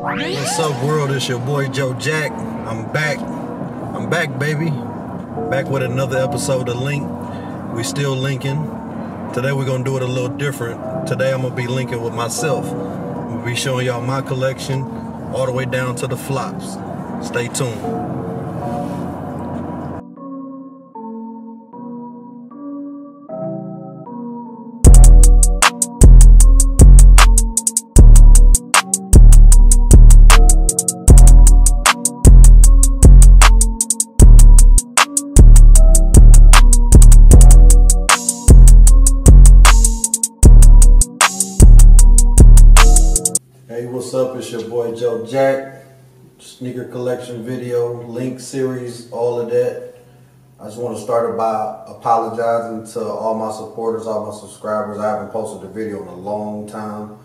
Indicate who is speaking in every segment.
Speaker 1: What's up, world? It's your boy JoeJack. I'm back, baby. Back with another episode of Link. We still linking. Today we're gonna do it a little different. Today I'm gonna be linking with myself. I'm gonna be showing y'all my collection all the way down to the flops. Stay tuned. Hey, what's up? It's your boy JoeJack. Sneaker collection video, link series, all of that. I just want to start by apologizing to all my supporters, all my subscribers. I haven't posted a video in a long time,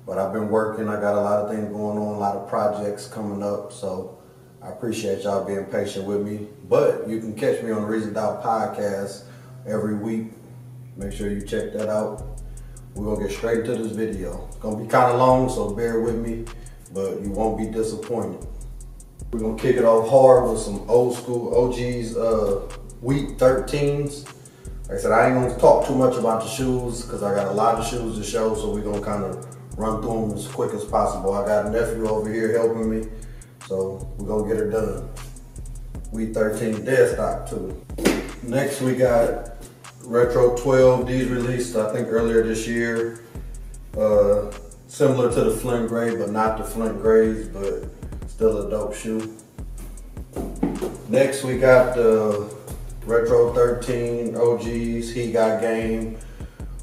Speaker 1: but I've been working. I got a lot of things going on, a lot of projects coming up, so I appreciate y'all being patient with me. But you can catch me on the Reason Doubt podcast every week. Make sure you check that out. We're gonna get straight into this video. It's gonna be kind of long, so bear with me, but you won't be disappointed. We're gonna kick it off hard with some old school OGs Wheat 13s. Like I said, I ain't gonna talk too much about the shoes because I got a lot of shoes to show, so we're gonna kind of run through them as quick as possible. I got a nephew over here helping me, so we're gonna get her done. Wheat 13 dead stock too. Next we got Retro 12, these released I think earlier this year. Similar to the Flint Gray, but not the Flint Grays, but still a dope shoe. Next we got the Retro 13 OGs, He Got Game,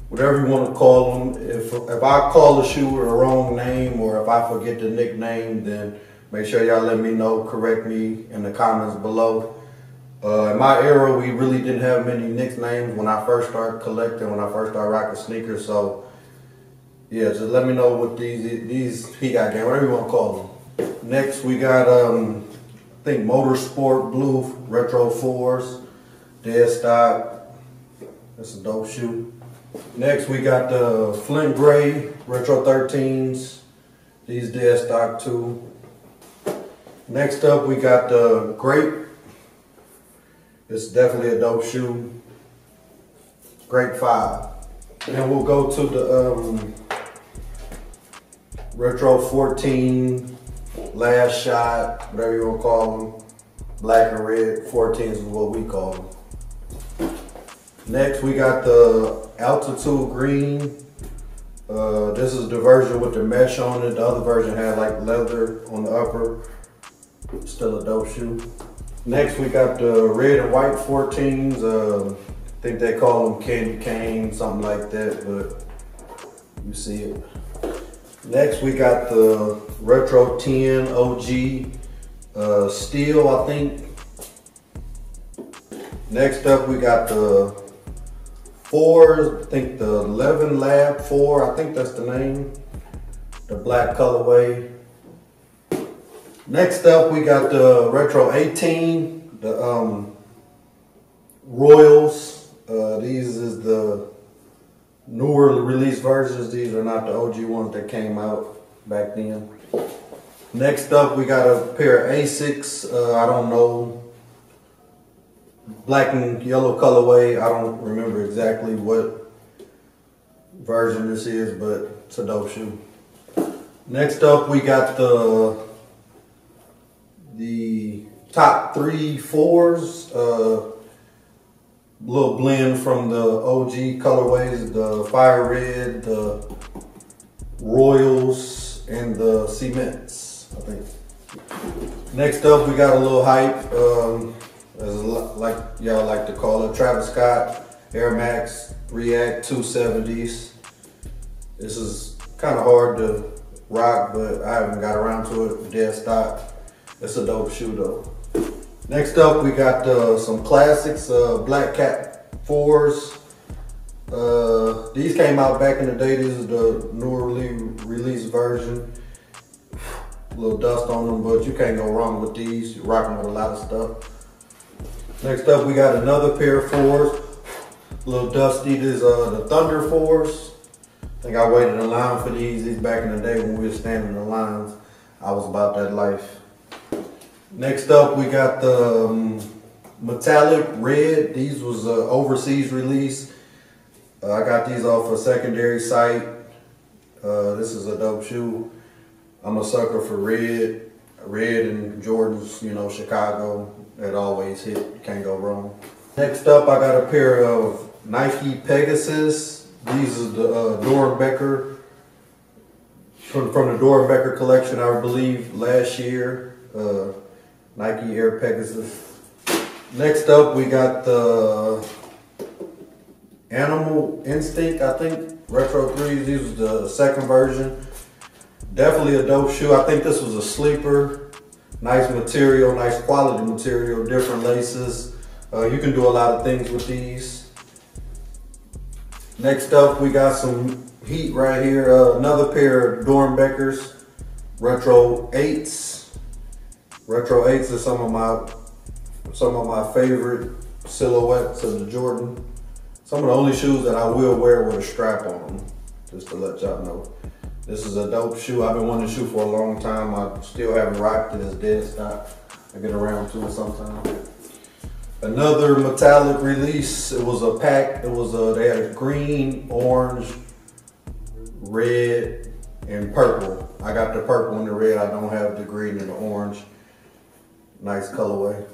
Speaker 1: whatever you want to call them. If I call the shoe the wrong name or if I forget the nickname, then make sure y'all let me know, correct me in the comments below. In my era, we really didn't have many nicknames when I first started collecting, when I first started rocking sneakers. So, yeah, just let me know what these He Got Game, whatever you want to call them. Next, we got, I think, Motorsport Blue Retro 4s, dead stock. That's a dope shoe. Next, we got the Flint Gray Retro 13s. These dead stock too. Next up, we got the Grape. It's definitely a dope shoe. Grape 5. Then we'll go to the Retro 14 Last Shot, whatever you want to call them. Black and red 14s is what we call them. Next we got the Altitude Green. This is the version with the mesh on it. The other version had like leather on the upper. Still a dope shoe. Next we got the red and white 14s. I think they call them candy cane, something like that, but you see it. Next we got the Retro 10 OG steel, I think. Next up we got the 4s, I think the 11 Lab 4, I think that's the name. The black colorway. Next up, we got the Retro 18, the Royals. These is the newer release versions. These are not the OG ones that came out back then. Next up, we got a pair of Asics. I don't know, black and yellow colorway. I don't remember exactly what version this is, but it's a dope shoe. Next up, we got the top 3 4s, little blend from the OG colorways, the Fire Red, the Royals, and the Cements, I think. Next up, we got a little hype, like y'all like to call it, Travis Scott Air Max React 270s. This is kind of hard to rock, but I haven't got around to it, dead stock. It's a dope shoe though. Next up, we got some classics, Black Cat 4s. These came out back in the day. This is the newly released version. A little dust on them, but you can't go wrong with these. You're rocking with a lot of stuff. Next up, we got another pair of 4s. A little dusty. This is the Thunder 4s. I think I waited in line for these back in the day when we were standing in the lines. I was about that life. Next up, we got the metallic red. These was an overseas release. I got these off a secondary site. This is a dope shoe. I'm a sucker for red and Jordans, you know, Chicago. It always hit, can't go wrong. Next up, I got a pair of Nike Pegasus. These are the Doernbecher, from the Doernbecher collection, I believe, last year. Nike Air Pegasus. Next up, we got the Animal Instinct, I think, Retro 3s. These was the second version. Definitely a dope shoe. I think this was a sleeper. Nice material, nice quality material, different laces. You can do a lot of things with these. Next up, we got some heat right here. Another pair of Doernbechers, Retro 8s. Retro 8s are some of my favorite silhouettes of the Jordan. Some of the only shoes that I will wear with a strap on them, just to let y'all know. This is a dope shoe. I've been wanting to shoe for a long time. I still haven't rocked it. It's dead stock. I get around to it sometime. Another metallic release. It was a pack. It was they had green, orange, red, and purple. I got the purple and the red. I don't have the green and the orange. Nice colorway.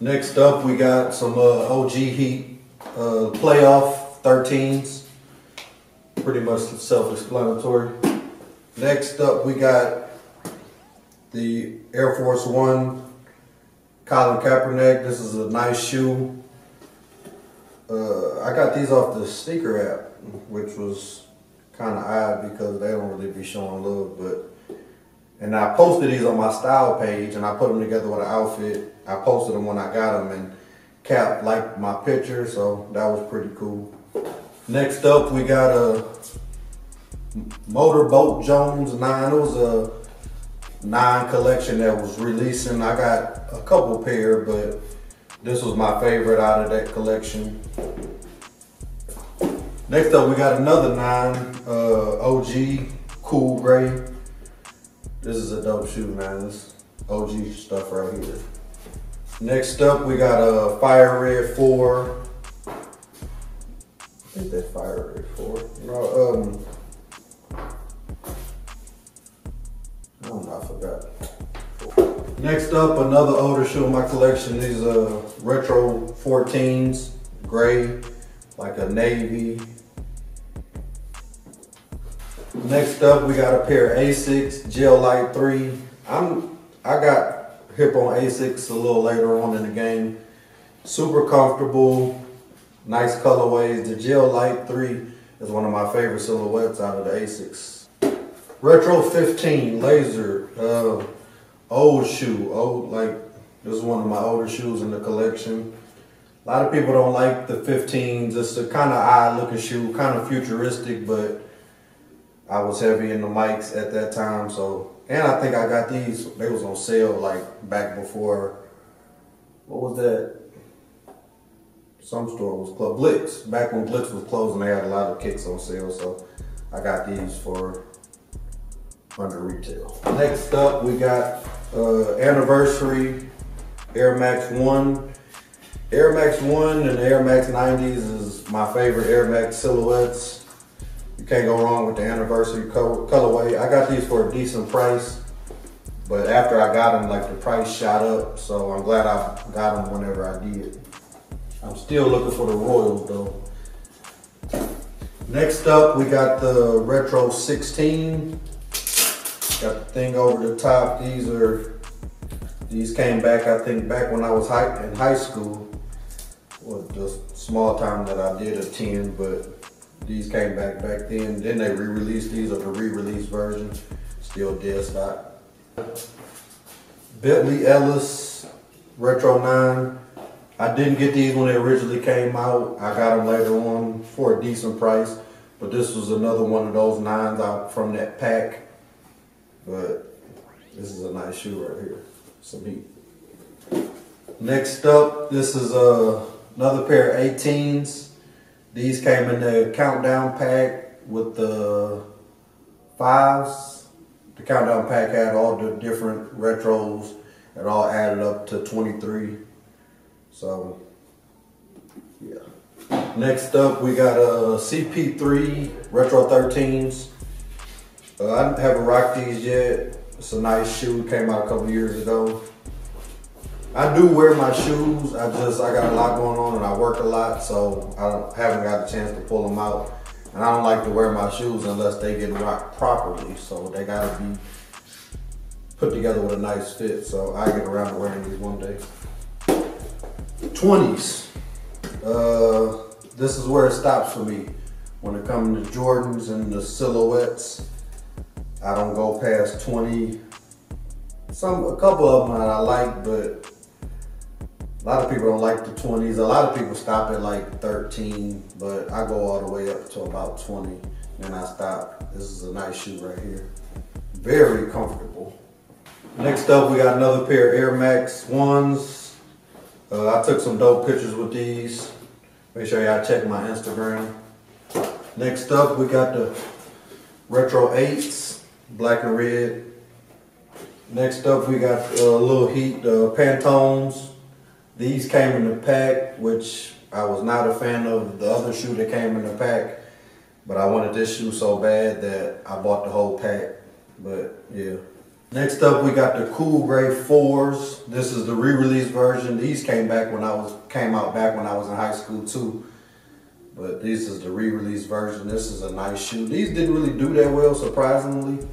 Speaker 1: Next up, we got some OG Heat playoff 13s. Pretty much self-explanatory. Next up, we got the Air Force One Colin Kaepernick. This is a nice shoe. I got these off the sneaker app, which was kind of odd because they don't really be showing love. And I posted these on my style page, and I put them together with an outfit. I posted them when I got them, and Cap liked my picture, so that was pretty cool. Next up, we got a Motorboat Jones 9. It was a 9 collection that was releasing. I got a couple pair, but this was my favorite out of that collection. Next up, we got another 9 OG Cool Gray. This is a dope shoe, man. This OG stuff right here. Next up, we got a Fire Red 4. I think that's Fire Red 4. No, I forgot. Next up, another older shoe in my collection. These Retro 14s, gray, like a navy. Next up, we got a pair of Asics Gel Light 3. I got hip on Asics a little later on in the game. Super comfortable, nice colorways. The Gel Light 3 is one of my favorite silhouettes out of the Asics. Retro 15 Laser, old shoe. This is one of my older shoes in the collection. A lot of people don't like the 15s. It's a kind of odd looking shoe, kind of futuristic, but I was heavy in the mics at that time, so. And I think I got these, they was on sale like back before, what was that? Some store was closed, Blitz. Back when Blitz was closing, they had a lot of kicks on sale, so I got these for under retail. Next up, we got anniversary Air Max 1. Air Max 1 and the Air Max 90s is my favorite Air Max silhouettes. You can't go wrong with the anniversary colorway. I got these for a decent price, but after I got them, like the price shot up, so I'm glad I got them whenever I did. I'm still looking for the Royals though. Next up, we got the Retro 16. Got the thing over the top. These came back, I think, back when I was in high school. Well, the small time that I did attend, but these came back then. Then they re-released these, or the re-release version. Still dead stock. Bentley Ellis Retro 9. I didn't get these when they originally came out. I got them later on for a decent price. But this was another one of those 9s out from that pack. But this is a nice shoe right here. Some heat. Next up, this is another pair of 18s. These came in the countdown pack with the 5s. The countdown pack had all the different retros. It all added up to 23. So, yeah. Next up, we got a CP3 Retro 13s. I haven't rocked these yet. It's a nice shoe. It came out a couple years ago. I do wear my shoes. I got a lot going on and I work a lot, so haven't got a chance to pull them out. And I don't like to wear my shoes unless they get rocked properly. So they gotta be put together with a nice fit. So I get around to wearing these one day. 20s. This is where it stops for me. When it comes to Jordans and the silhouettes, I don't go past 20. A couple of them I like, but a lot of people don't like the 20s. A lot of people stop at like 13, but I go all the way up to about 20, and I stop. This is a nice shoe right here. Very comfortable. Next up, we got another pair of Air Max 1s. I took some dope pictures with these. Make sure y'all check my Instagram. Next up, we got the Retro 8s, black and red. Next up, we got Little Heat Pantones. These came in the pack, which I was not a fan of the other shoe that came in the pack, but I wanted this shoe so bad that I bought the whole pack. But yeah. Next up, we got the Cool Gray 4s. This is the re-release version. These came out back when I was in high school too. But this is the re-release version. This is a nice shoe. These didn't really do that well, surprisingly.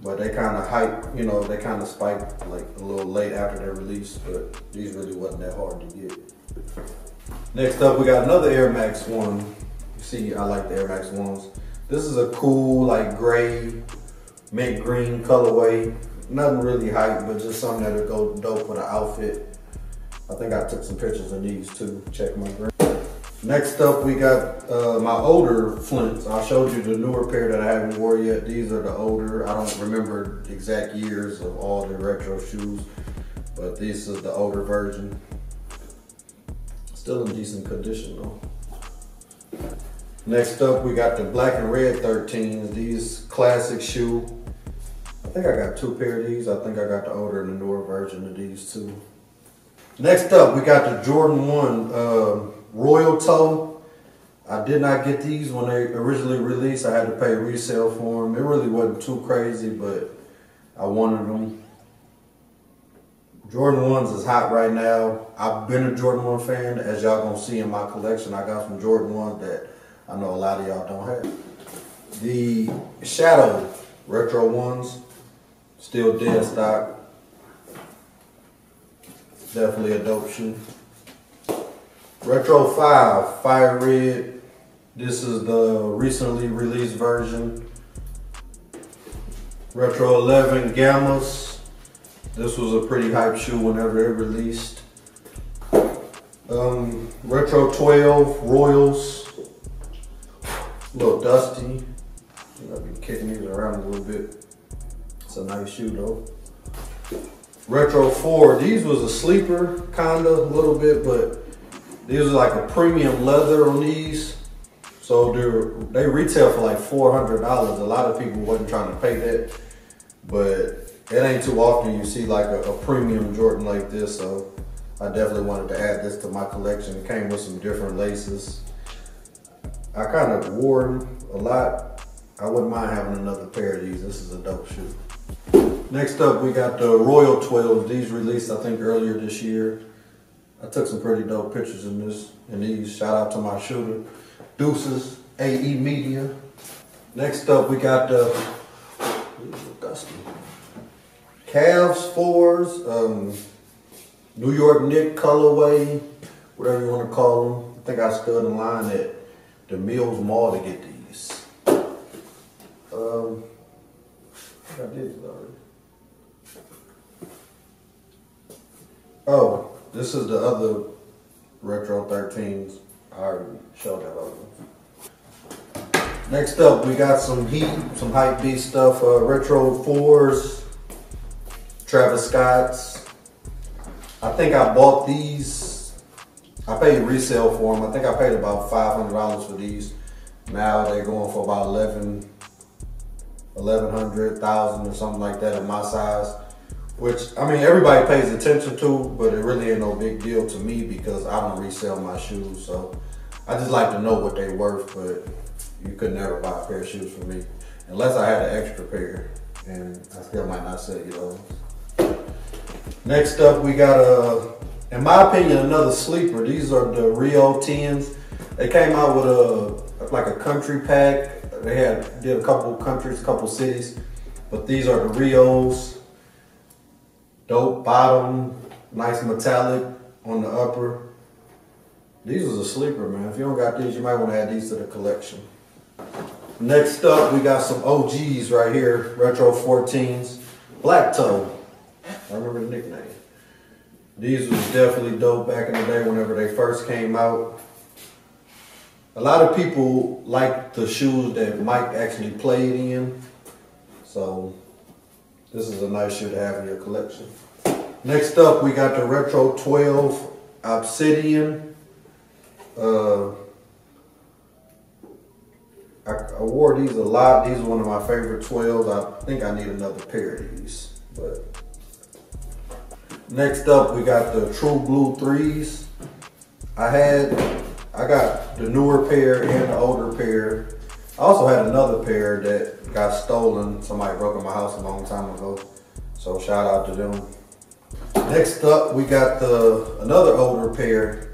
Speaker 1: But they kind of hyped, they kind of spiked like a little late after their release. But these really wasn't that hard to get. Next up, we got another Air Max 1. You see, I like the Air Max 1s. This is a cool, like gray, mint green colorway. Nothing really hype, but just something that'll go dope with an outfit. I think I took some pictures of these too. Check my gram. Next up, we got my older Flints. I showed you the newer pair that I haven't worn yet. These are the older. I don't remember the exact years of all the retro shoes, but this is the older version. Still in decent condition though. Next up, we got the black and red 13s. These classic shoe. I think I got two pair of these. I think I got the older and the newer version of these too. Next up, we got the Jordan 1 Royal Toe. I did not get these when they originally released. I had to pay resale for them. It really wasn't too crazy, but I wanted them. Jordan 1s is hot right now. I've been a Jordan 1 fan. As y'all gonna see in my collection, I got some Jordan 1s that I know a lot of y'all don't have. The Shadow Retro 1s, still dead stock. Definitely a dope shoe. Retro 5, Fire Red. This is the recently released version. Retro 11, Gammas. This was a pretty hype shoe whenever it released. Retro 12, Royals. A little dusty. I've been kicking these around a little bit. It's a nice shoe though. Retro 4, these was a sleeper, kinda, a little bit, but these are like a premium leather on these. So they retail for like $400. A lot of people wasn't trying to pay that, but it ain't too often you see like a premium Jordan like this. So I definitely wanted to add this to my collection. It came with some different laces. I kind of wore them a lot. I wouldn't mind having another pair of these. This is a dope shoe. Next up, we got the Royal 12s. These released, I think, earlier this year. I took some pretty dope pictures in these. Shout out to my shooter, Deuces, AE Media. Next up, we got the Cavs 4s, New York Knicks colorway, whatever you want to call them. I think I stood in line at the Mills Mall to get these. I did it already. Oh, this is the other Retro 13s. I already showed that other one. Next up, we got some heat, some hype beast stuff. Retro 4s, Travis Scott's. I think I bought these. I paid resale for them. I think I paid about $500 for these. Now they're going for about 11. 1100, 1000 or something like that in my size. Which, I mean, everybody pays attention to, but it really ain't no big deal to me because I don't resell my shoes. So I just like to know what they're worth, but you could never buy a pair of shoes from me unless I had an extra pair, and I still might not sell you those. Next up, we got in my opinion, another sleeper. These are the Rio 10s. They came out with like a country pack. They did a couple countries, couple cities, but these are the Rios. Dope bottom, nice metallic on the upper. These was a sleeper, man. If you don't got these, you might want to add these to the collection. Next up, we got some OGs right here, Retro 14s. Black Toe, I remember the nickname. These was definitely dope back in the day whenever they first came out. A lot of people like the shoes that Mike actually played in. So this is a nice shoe to have in your collection. Next up, we got the Retro 12 Obsidian. I wore these a lot. These are one of my favorite 12s. I think I need another pair of these. But next up, we got the True Blue 3s. I got the newer pair and the older pair. I also had another pair that got stolen. Somebody broke in my house a long time ago. So shout out to them. Next up, we got another older pair.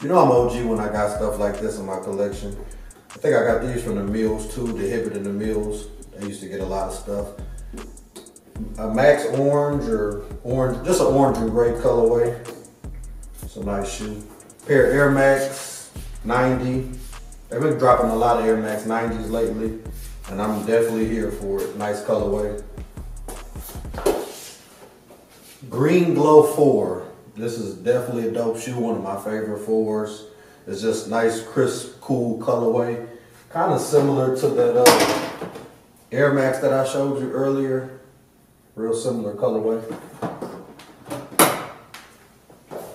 Speaker 1: You know I'm OG when I got stuff like this in my collection. I think I got these from the Mills too, the Hibbett and the Mills. I used to get a lot of stuff. A Max Orange or orange, just an orange and gray colorway. It's a nice shoe. Pair of Air Max 90. They've been dropping a lot of Air Max 90s lately, and I'm definitely here for it. Nice colorway. Green Glow 4. This is definitely a dope shoe, one of my favorite 4s. It's just nice, crisp, cool colorway. Kind of similar to that Air Max that I showed you earlier. Real similar colorway.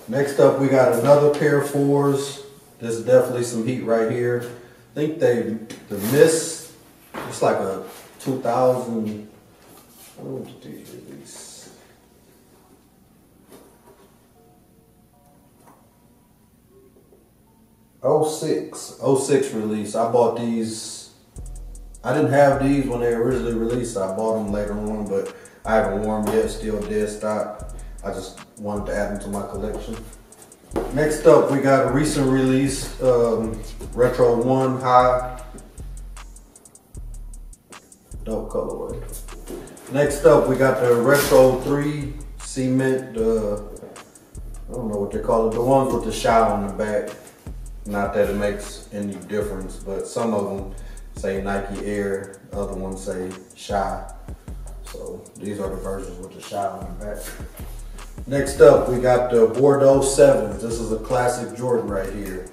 Speaker 1: Next up, we got another pair of 4s. There's definitely some heat right here. I think the Mist, it's like a 2000, when did these release? 06 release. I bought these. I didn't have these when they originally released. I bought them later on, but I haven't worn them yet. Still dead stock. I just wanted to add them to my collection. Next up, we got a recent release, Retro 1 High. Dope colorway. Next up, we got the Retro 3 Cement, I don't know what they call it, the ones with the shot on the back. Not that it makes any difference, but some of them say Nike Air, other ones say Shy. So these are the versions with the shot on the back. Next up, we got the Bordeaux 7s. This is a classic Jordan right here.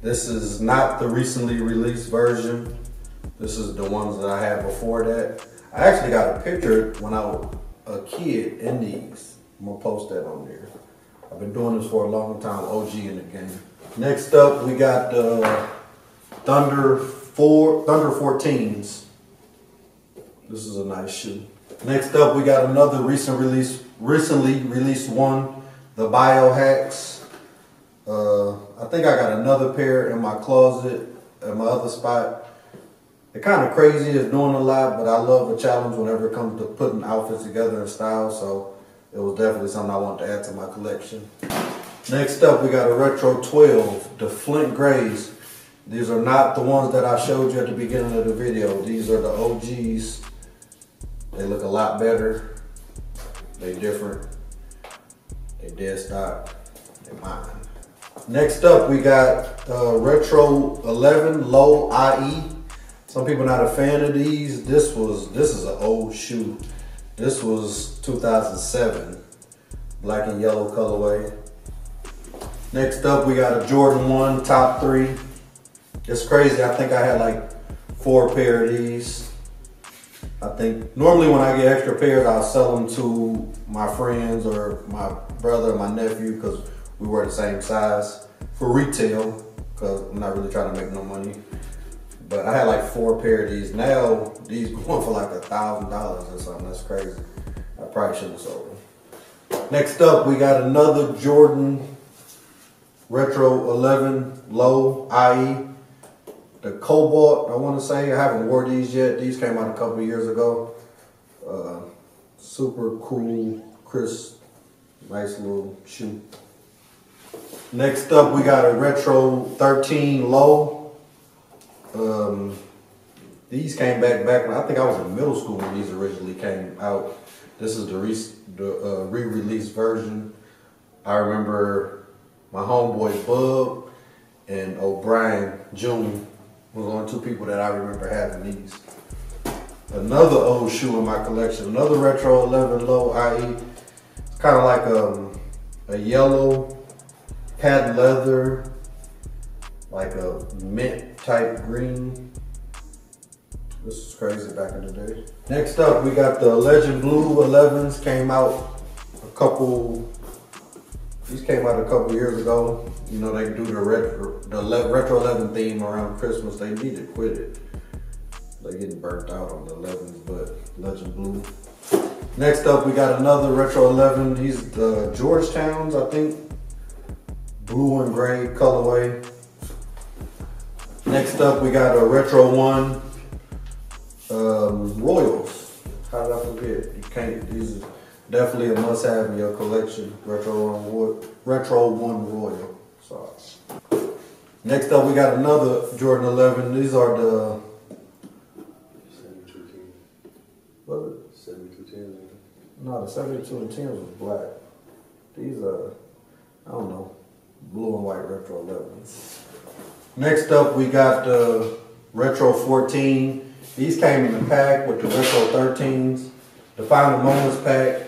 Speaker 1: This is not the recently released version. This is the ones that I had before that. I actually got a picture when I was a kid in these. I'm gonna post that on there. I've been doing this for a long time, OG in the game. Next up, we got the Thunder 14s. This is a nice shoe. Next up, we got another recently released one, the Biohacks. I think I got another pair in my closet at my other spot. They're kind of crazy, it's doing a lot, but I love a challenge whenever it comes to putting outfits together in style, so it was definitely something I wanted to add to my collection. Next up, we got a Retro 12, the Flint Grays. These are not the ones that I showed you at the beginning of the video. These are the OGs. They look a lot better. They different. They dead stock. They mine. Next up, we got Retro 11 Low IE. Some people not a fan of these. This is an old shoe. This was 2007. Black and yellow colorway. Next up, we got a Jordan 1 Top 3. It's crazy. I think I had like 4 pair of these. I think normally when I get extra pairs, I'll sell them to my friends or my brother or my nephew because we were the same size for retail because I'm not really trying to make no money. But I had like 4 pair of these. Now these going for like $1,000 or something. That's crazy. I probably shouldn't have sold them. Next up, we got another Jordan Retro 11 Low IE. The Cobalt, I want to say. I haven't wore these yet. These came out a couple years ago. Super cool, crisp, nice little shoe. Next up, we got a Retro 13 Low. These came back when I think I was in middle school when these originally came out. This is the re-release version. I remember my homeboy Bub and O'Brien Jr. was only 2 people that I remember having these. Another old shoe in my collection, another Retro 11 Low IE. It's kind of like a yellow patent leather, like a mint type green. This was crazy back in the day. Next up, we got the Legend Blue 11s. Came out these came out a couple years ago. You know, they do the Retro 11 theme around Christmas. They need to quit it. They're getting burnt out on the 11s, but Legend Blue. Next up, we got another Retro 11. These the Georgetowns, I think. Blue and gray colorway. Next up, we got a Retro 1 Royals. How did I forget? You can't. These are definitely a must-have in your collection. Retro 1 Royal. Sorry. Next up, we got another Jordan 11. These are the
Speaker 2: 72 10.
Speaker 1: What was it?
Speaker 2: 72 10.
Speaker 1: No, the 72 and 10s was black. These are, I don't know, blue and white Retro 11s. Next up, we got the Retro 14. These came in the pack with the Retro 13s, the Final Moments pack.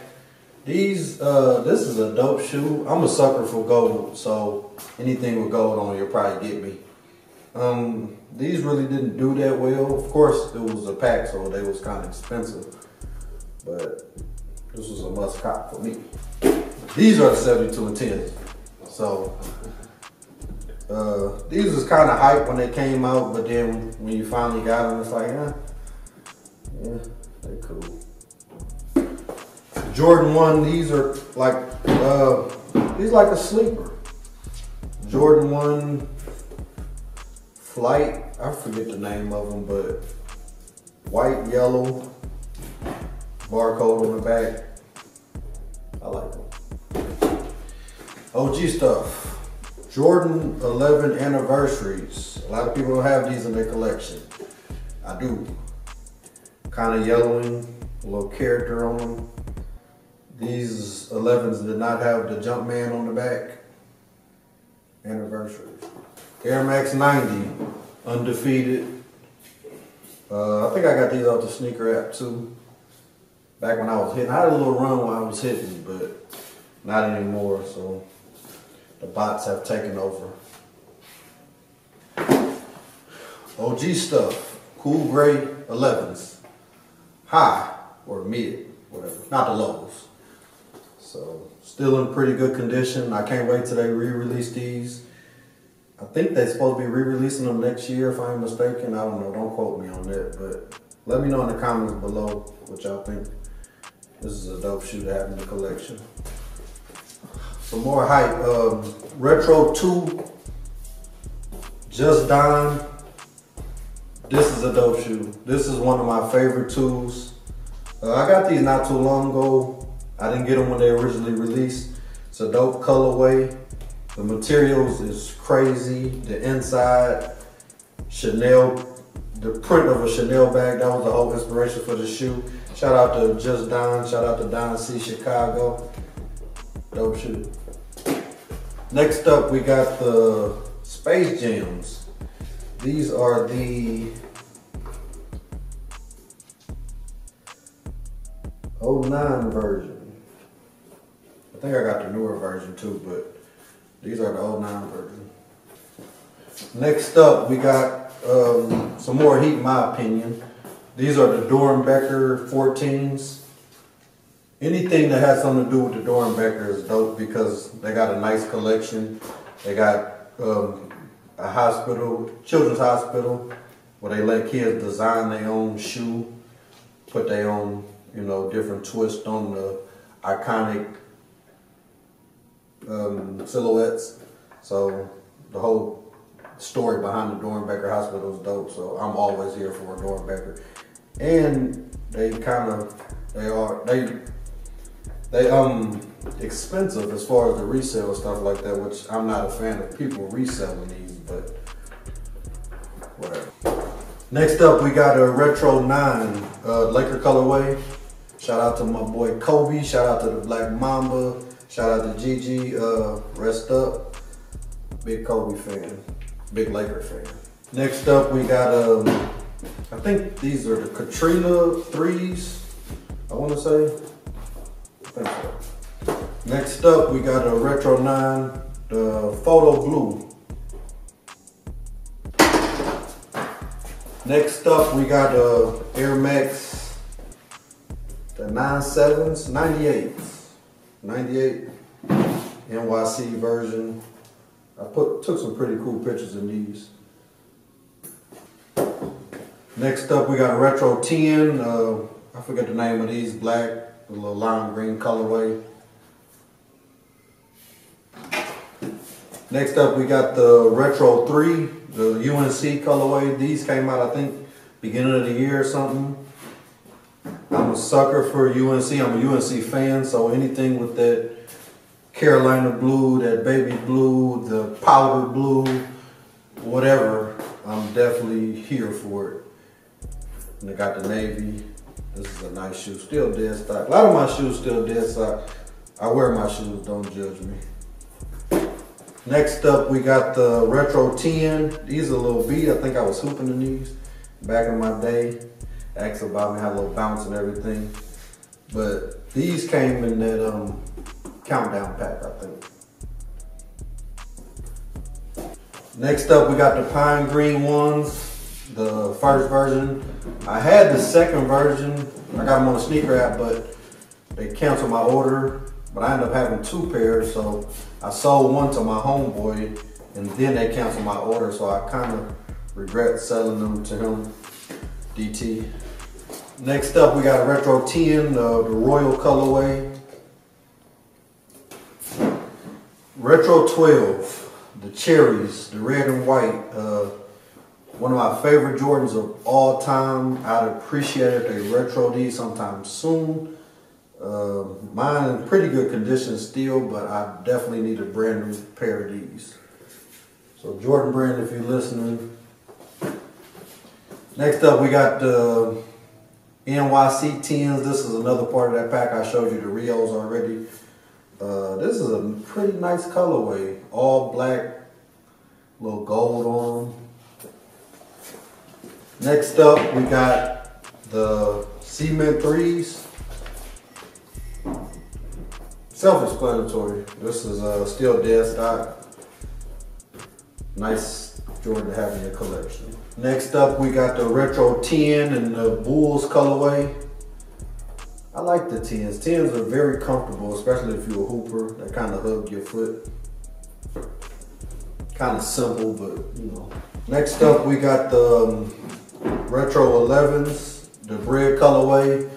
Speaker 1: These, this is a dope shoe. I'm a sucker for gold, so anything with gold on, you'll probably get me. These really didn't do that well. Of course, it was a pack, so they was kind of expensive, but this was a must cop for me. These are the 72 and 10s. So, these was kind of hype when they came out, but then when you finally got them, it's like, yeah, they cool. Jordan 1, these are like, these like a sleeper. Jordan 1 Flight, I forget the name of them, but white, yellow, barcode on the back. I like them. OG stuff. Jordan 11 anniversaries. A lot of people don't have these in their collection. I do. Kind of yellowing, a little character on them. These 11s did not have the Jumpman on the back. Anniversaries. Air Max 90, undefeated. I think I got these off the sneaker app too. Back when I was hitting. I had a little run when I was hitting, but not anymore, so the bots have taken over. OG stuff, cool gray 11s. High or mid, whatever, not the lows. So still in pretty good condition. I can't wait till they re-release these. I think they're supposed to be re-releasing them next year if I'm mistaken. I don't know, don't quote me on that, but let me know in the comments below what y'all think. This is a dope shoe to have in the collection. Some more hype. Retro 2 Just Dime. This is a dope shoe. This is one of my favorite tools. I got these not too long ago. I didn't get them when they originally released. It's a dope colorway. The materials is crazy. The inside, Chanel, the print of a Chanel bag, that was the whole inspiration for the shoe. Shout out to Just Don, shout out to Don C Chicago. Dope shoe. Next up, we got the Space Jams. These are the 09 version. I think I got the newer version too, but these are the 09 version. Next up, we got some more heat in my opinion. These are the Doernbecher 14s. Anything that has something to do with the Doernbecher is dope because they got a nice collection. They got a hospital, children's hospital, where they let kids design their own shoe, put their own, you know, different twist on the iconic silhouettes. So the whole story behind the Doernbecher Hospital is dope. So I'm always here for a Doernbecher. And they expensive as far as the resale and stuff like that, which I'm not a fan of people reselling these, but whatever. Next up, we got a Retro 9 Laker colorway. Shout out to my boy Kobe. Shout out to the Black Mamba. Shout out to Gigi. Rest up. Big Kobe fan. Big Laker fan. Next up, we got I think these are the Katrina 3s. I want to say. I think so. Next up, we got a Retro 9, the Photo Blue. Next up, we got Air Max, the 97s, 98 NYC version. I took some pretty cool pictures in these. Next up, we got a Retro 10. I forget the name of these, black, a little lime green colorway. Next up, we got the Retro 3, the UNC colorway. These came out, I think, beginning of the year or something. I'm a sucker for UNC. I'm a UNC fan, so anything with that Carolina blue, that baby blue, the powder blue, whatever, I'm definitely here for it. And they got the navy. This is a nice shoe, still dead stock. A lot of my shoes still dead stock. I wear my shoes, don't judge me. Next up, we got the Retro 10. These are a little beat. I think I was hooping in these back in my day. Asked about me, had a little bounce and everything. But these came in that countdown pack, I think. Next up, we got the pine green ones, the first version. I had the second version. I got them on the sneaker app, but they canceled my order. But I ended up having 2 pairs, so I sold one to my homeboy, and then they canceled my order, so I kind of regret selling them to him, DT. Next up, we got a Retro 10, the Royal colorway. Retro 12, the cherries, the red and white. One of my favorite Jordans of all time. I'd appreciate if they retro these sometime soon. Mine in pretty good condition still, but I definitely need a brand new pair of these. So Jordan brand, if you're listening. Next up, we got the NYC 10s. This is another part of that pack. I showed you the Rios already. This is a pretty nice colorway. All black, little gold on them. Next up, we got the Cement 3s. Self-explanatory. This is still dead stock. Nice Jordan to have in your collection. Next up, we got the Retro 10 and the Bulls colorway. I like the 10s. 10s are very comfortable, especially if you're a hooper. They kind of hug your foot. Kind of simple, but you know. Next up, we got the Retro 11s, the bread colorway.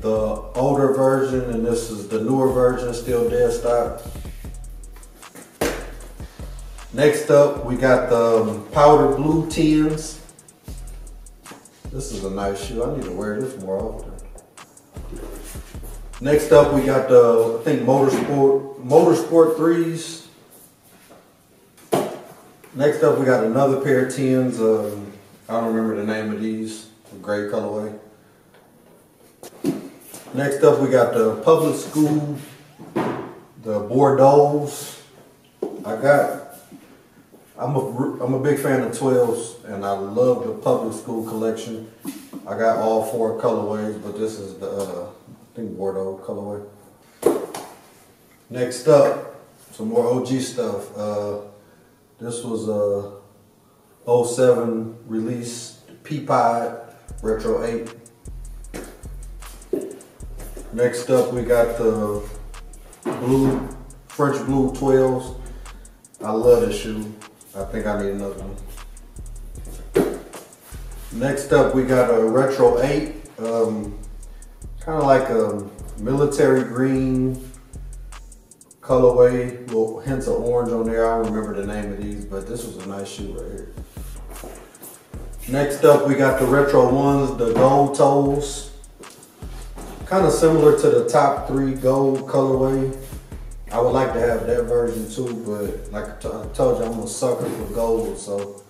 Speaker 1: The older version, and this is the newer version, still dead stock. Next up, we got the powder blue 10s. This is a nice shoe. I need to wear this more often. Next up, we got the, I think, Motorsport 3s. Next up, we got another pair of 10s. I don't remember the name of these. Gray colorway. Next up, we got the public school, the Bordeaux's. I'm a big fan of 12s, and I love the public school collection. I got all 4 colorways, but this is the, I think, Bordeaux colorway. Next up, some more OG stuff. This was a 07 release, Peapod Retro 8. Next up, we got the blue, French blue 12s. I love this shoe. I think I need another one. Next up, we got a Retro 8. Kind of like a military green colorway, little hints of orange on there. I don't remember the name of these, but this was a nice shoe right here. Next up, we got the Retro 1s, the gold toes. Kind of similar to the top 3 gold colorway. I would like to have that version too, but like I told you, I'm a sucker for gold. So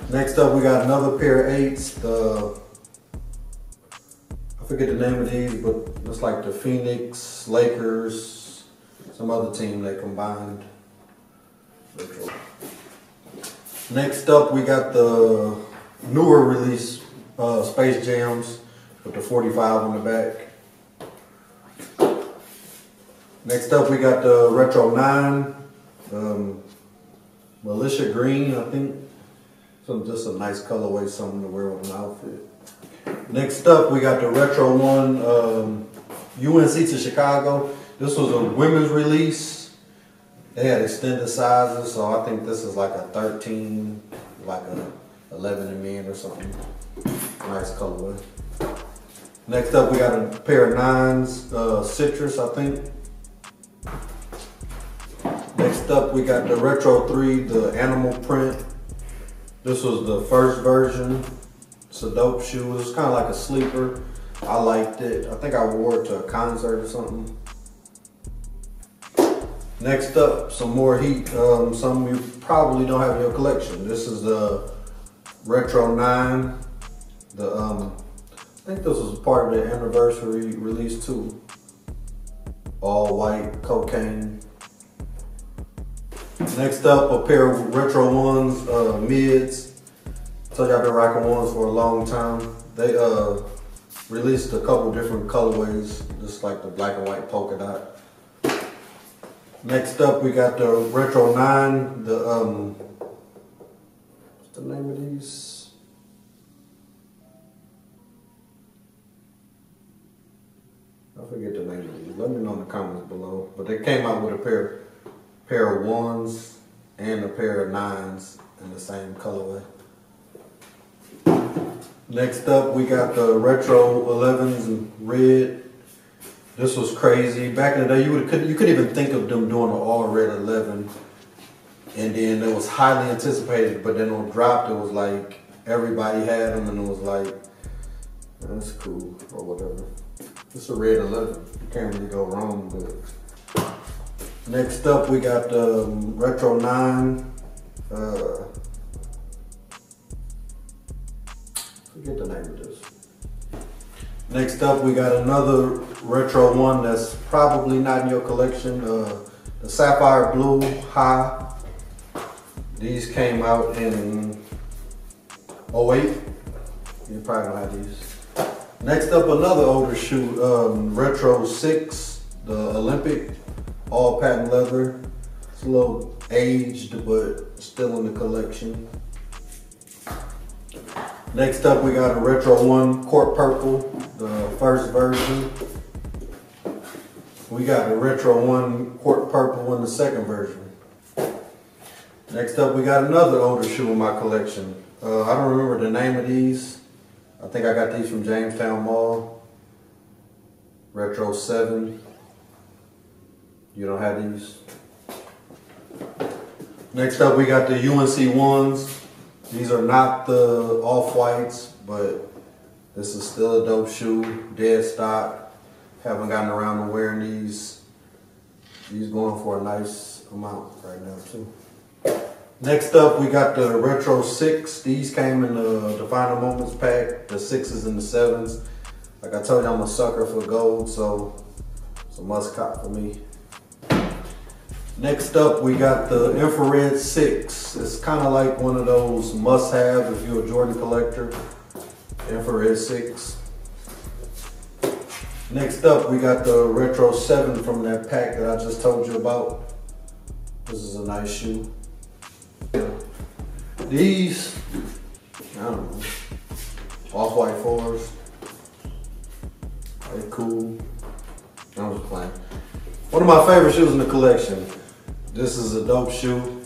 Speaker 1: next up, we got another pair of 8s. I forget the name of these, but it's like the Phoenix, Lakers, some other team they combined. Retro. Next up, we got the newer release Space Jams with the 45 on the back. Next up, we got the Retro 9, Militia Green, I think. So just a nice colorway, something to wear with an outfit. Next up, we got the Retro 1 UNC to Chicago. This was a women's release. They had extended sizes, so I think this is like a 13, like a 11 in men or something. Nice colorway. Next up, we got a pair of 9s, Citrus, I think. Next up, we got the Retro 3, the animal print. This was the first version. It's a dope shoe. It's kind of like a sleeper. I liked it. I think I wore it to a concert or something. Next up, some more heat. Some you probably don't have in your collection. This is the Retro 9. I think this was part of the anniversary release too. All white, cocaine. Next up, a pair of Retro 1s, mids. So y'all been rocking 1s for a long time. They released a couple different colorways, just like the black and white polka dot. Next up, we got the Retro 9. What's the name of these? I forget the name of these. Let me know in the comments below. But they came out with a pair of 1s and a pair of 9s in the same colorway. Next up, we got the Retro 11s in red. This was crazy. Back in the day, you couldn't even think of them doing an all red 11. And then it was highly anticipated, but then on drop, it was like everybody had them, and it was like, that's cool or whatever. It's a red 11. You can't really go wrong with it. Next up, we got the Retro 9. Forget the name of this. Next up, we got another Retro 1 that's probably not in your collection. The Sapphire Blue High. These came out in 08. You probably don't have these. Next up, another older shoe, Retro 6, the Olympic. All patent leather. It's a little aged, but still in the collection. Next up, we got a Retro 1 Court Purple, the first version. We got a Retro 1 Court Purple in the second version. Next up, we got another older shoe in my collection. I don't remember the name of these. I think I got these from Jamestown Mall. Retro 7. You don't have these. Next up, we got the UNC 1s. These are not the off-whites, but this is still a dope shoe, dead stock. Haven't gotten around to wearing these. These going for a nice amount right now too. Next up, we got the Retro 6. These came in the Final Moments pack, the 6s and the 7s. Like I told you, I'm a sucker for gold, so it's a must cop for me. Next up, we got the Infrared 6. It's kind of like one of those must-have if you're a Jordan collector. Infrared 6. Next up, we got the Retro 7 from that pack that I just told you about. This is a nice shoe. These, I don't know, off-white 4s. They're cool. I'm just playing. One of my favorite shoes in the collection. This is a dope shoe.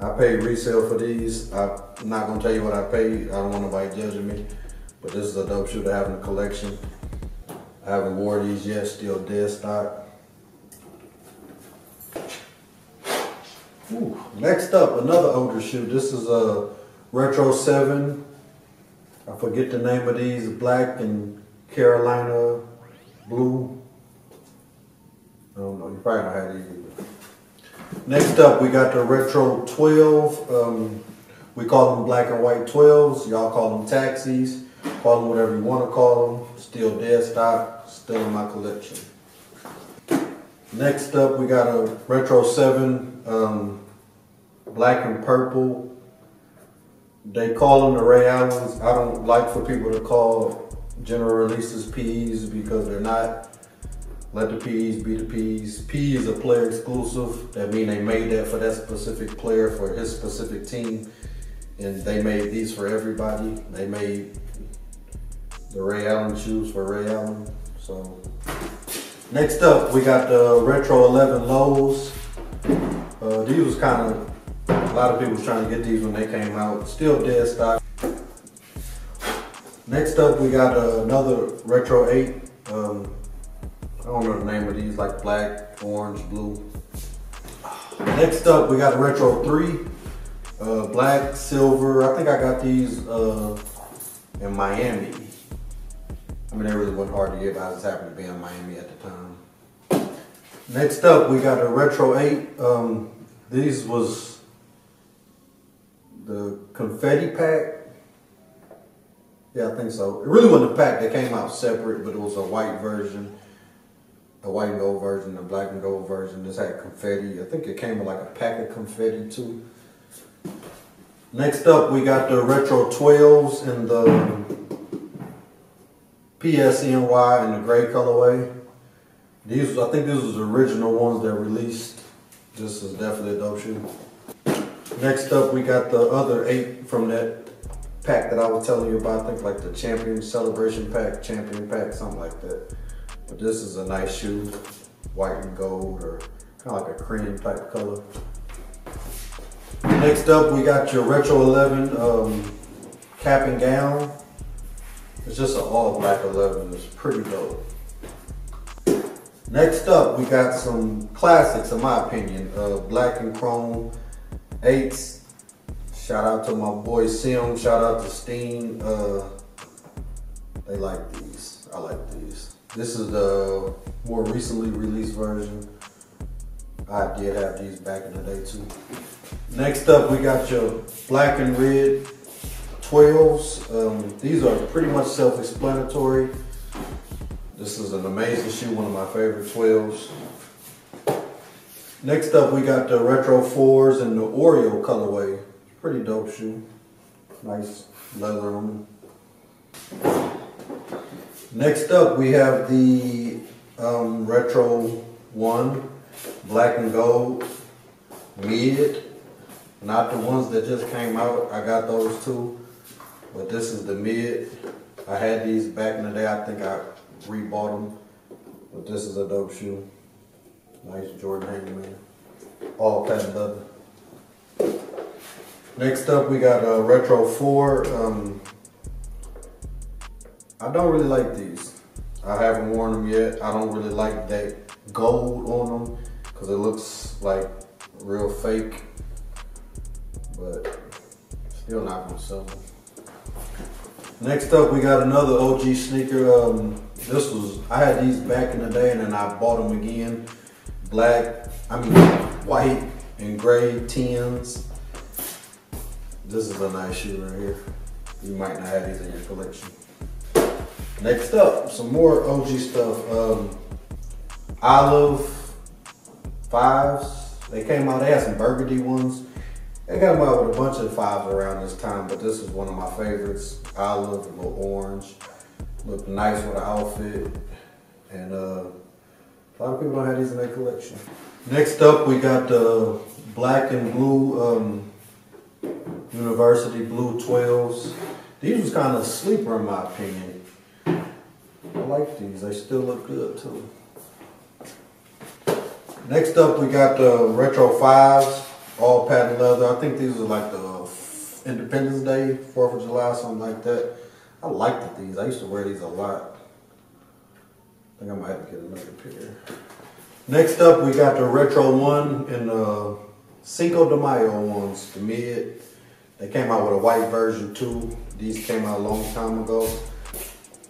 Speaker 1: I paid resale for these. I'm not gonna tell you what I paid. I don't want nobody judging me. But this is a dope shoe to have in the collection. I haven't worn these yet, still dead stock. Ooh. Next up, another older shoe. This is a Retro 7. I forget the name of these, black and Carolina blue. I don't know, you probably don't have these either. Next up, we got the Retro 12. We call them black and white 12s. Y'all call them taxis. Call them whatever you want to call them. Still dead stock, still in my collection. Next up, we got a Retro 7, black and purple. They call them the Ray Allens. I don't like for people to call general releases PEs because they're not. Let the PEs be the PEs. PE is a player exclusive. That means they made that for that specific player for his specific team. And they made these for everybody. They made the Ray Allen shoes for Ray Allen. So next up, we got the Retro 11 lows. These was kind of, a lot of people was trying to get these when they came out. Still dead stock. Next up, we got another Retro 8. I don't know the name of these, like black, orange, blue. Next up, we got a Retro 3. Black, silver. I think I got these in Miami. I mean, they really wasn't hard to get, but I just happened to be in Miami at the time. Next up, we got a Retro 8. These was the confetti pack. Yeah, I think so. It really wasn't a pack. They came out separate, but it was a white version, a white and gold version, a black and gold version. This had confetti. I think it came with like a pack of confetti too. Next up, we got the Retro 12s in the PSNY in the gray colorway. These, I think these was the original ones that released. This is definitely a dope shoe. Next up, we got the other 8 from that pack that I was telling you about. I think like the Champion Celebration Pack, Champion Pack, something like that. But this is a nice shoe, white and gold, or kind of like a cream type color. Next up, we got your Retro 11 cap and gown. It's just an all black 11. It's pretty dope. Next up, we got some classics, in my opinion. Black and chrome 8s. Shout out to my boy Sim. Shout out to Steen. They like these. I like these. This is the more recently released version. I did have these back in the day too. Next up, we got your black and red 12s. These are pretty much self-explanatory. This is an amazing shoe, one of my favorite 12s. Next up, we got the Retro 4s in the Oreo colorway. Pretty dope shoe. Nice leather on them. Next up, we have the Retro 1, black and gold, mid. Not the ones that just came out. I got those too. But this is the mid. I had these back in the day. I think I rebought them. But this is a dope shoe. Nice Jordan Hangman. All patent leather. Next up, we got a Retro 4. I don't really like these. I haven't worn them yet. I don't really like that gold on them because it looks like real fake. But still not gonna sell them. Next up, we got another OG sneaker. I had these back in the day and then I bought them again. White and gray 10s. This is a nice shoe right here. You might not have these in your collection. Next up, some more OG stuff. Olive 5s. They came out, they had some burgundy ones. They got them out with a bunch of 5s around this time, but this is one of my favorites. Olive, a little orange. Look nice with an outfit. And a lot of people don't have these in their collection. Next up, we got the black and blue University Blue 12s. These was kind of a sleeper in my opinion. I like these, they still look good too. Next up, we got the Retro 5s. all patent leather. I think these are like the Independence Day, 4th of July, something like that. I liked these. I used to wear these a lot. I think I might have to get another pair. Next up, we got the Retro 1 and the Cinco de Mayo ones, the mid. They came out with a white version too. These came out a long time ago.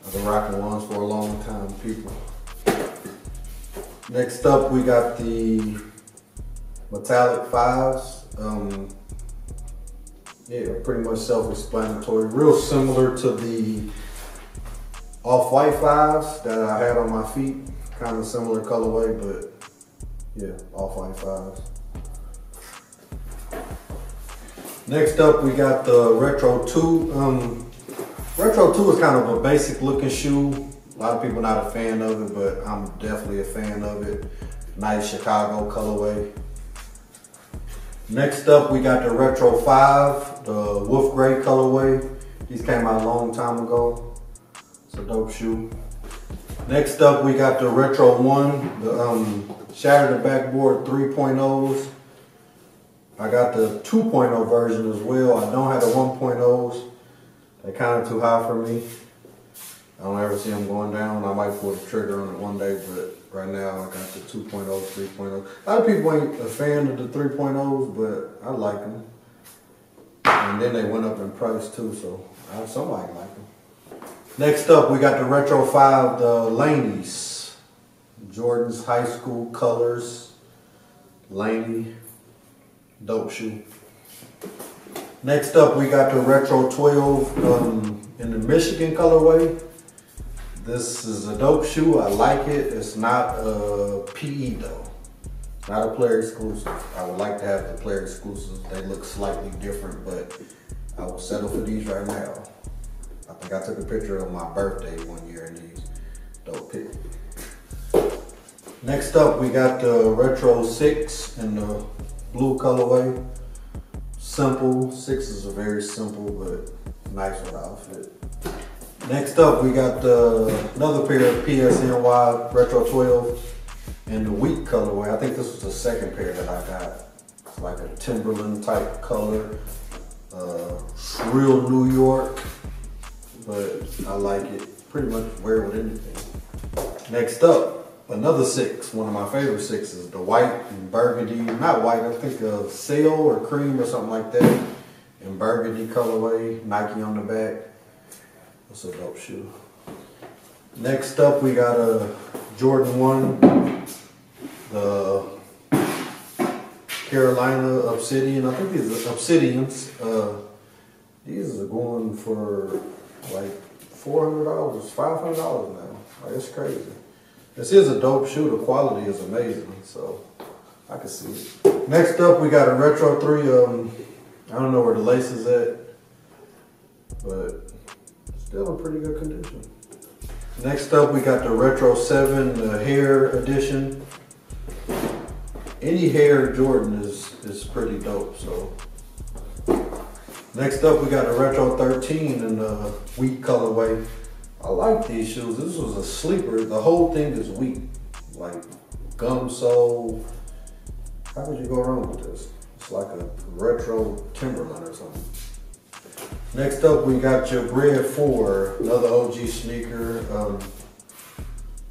Speaker 1: I've been rocking ones for a long time, people. Next up, we got the metallic 5s. Yeah, pretty much self-explanatory. Real similar to the off-white 5s that I had on my feet. Kind of similar colorway, but yeah, off-white 5s. Next up, we got the Retro 2. Retro 2 is kind of a basic looking shoe. A lot of people not a fan of it, but I'm definitely a fan of it. Nice Chicago colorway. Next up, we got the Retro 5, the Wolf Gray colorway. These came out a long time ago. It's a dope shoe. Next up, we got the Retro 1, the Shatter the Backboard 3.0s. I got the 2.0 version as well. I don't have the 1.0s. They're kind of too high for me. I don't ever see them going down. I might pull the trigger on it one day, but right now I got the 2.0s, 3.0s. A lot of people ain't a fan of the 3.0s, but I like them. And then they went up in price too, so somebody like them. Next up, we got the Retro 5, the Laneys. Jordan's high school colors. Laney. Dope shoe. Next up, we got the Retro 12 in the Michigan colorway. This is a dope shoe. I like it. It's not a PE though. Not a player exclusive. I would like to have the player exclusives. They look slightly different, but I will settle for these right now. I think I took a picture of my birthday one year in these. Dope pick. Next up, we got the Retro 6 in the blue colorway. Simple. 6 is a very simple but nice little outfit. Next up, we got another pair of PSNY Retro 12 in the wheat colorway. I think this was the second pair that I got. It's like a Timberland type color. Real New York, but I like it. Pretty much wear it with anything. Next up, another 6, one of my favorite 6s, the white and burgundy, not white, I think of sail or cream or something like that, in burgundy colorway, Nike on the back. That's a dope shoe. Next up, we got a Jordan 1, the Carolina Obsidian. I think these are Obsidians. These are going for like $400, $500 now. Like, it's crazy. This is a dope shoe. The quality is amazing, so I can see it. Next up, we got a Retro 3. I don't know where the lace is at, but still in pretty good condition. Next up, we got the Retro 7, the hair edition. Any hair Jordan is pretty dope, so. Next up, we got a Retro 13 in the wheat colorway. I like these shoes. This was a sleeper. The whole thing is wheat, like gum sole. How could you go wrong with this? It's like a retro Timberland or something. Next up, we got your Bred 4, another OG sneaker.